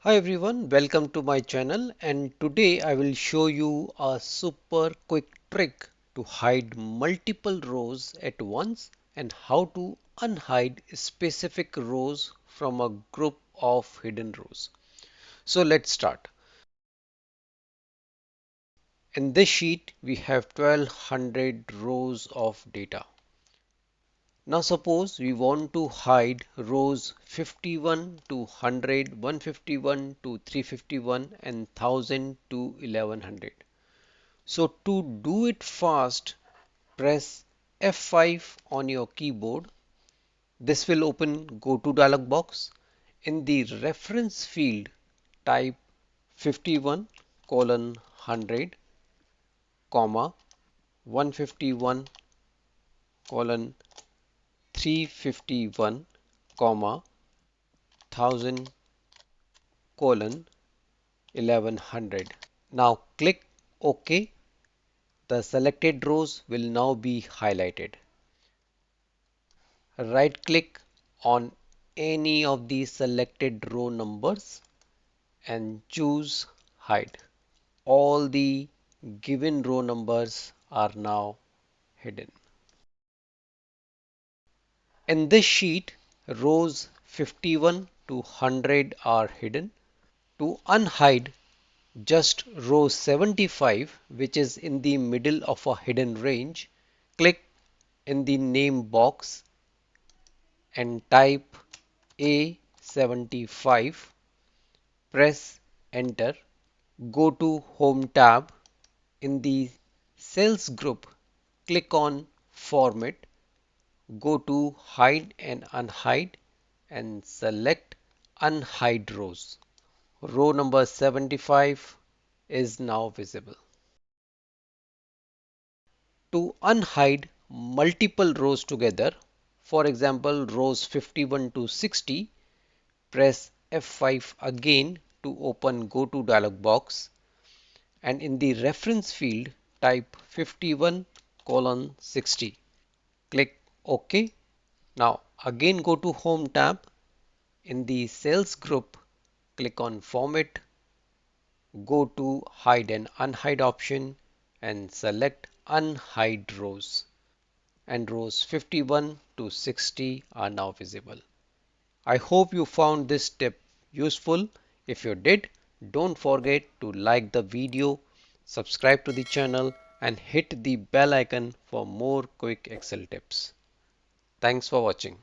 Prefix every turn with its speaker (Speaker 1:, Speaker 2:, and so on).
Speaker 1: Hi everyone, welcome to my channel, and today I will show you a super quick trick to hide multiple rows at once and how to unhide specific rows from a group of hidden rows. So let's start. In this sheet we have 1200 rows of data. Now suppose we want to hide rows 51 to 100, 151 to 351 and 1000 to 1100. So to do it fast, press F5 on your keyboard. This will open Go to dialog box. In the reference field, type 51 colon 100 comma 151 colon 351 comma 1000 colon 1100. Now click OK. The selected rows will now be highlighted. Right click on any of the selected row numbers and choose hide. All the given row numbers are now hidden. In this sheet, rows 51 to 100 are hidden. To unhide just row 75, which is in the middle of a hidden range, click in the name box and type A75. Press enter. Go to home tab. In the cells group, click on format. Go to hide and unhide and select unhide rows. Row number 75 is now visible. To unhide multiple rows together, for example rows 51 to 60, press F5 again to open Go to dialog box, and in the reference field type 51 colon 60. Click OK. Now again go to Home tab. In the cells group, click on Format, go to Hide and Unhide option and select Unhide rows, and rows 51 to 60 are now visible. I hope you found this tip useful. If you did, don't forget to like the video, subscribe to the channel and hit the bell icon for more quick Excel tips. Thanks for watching.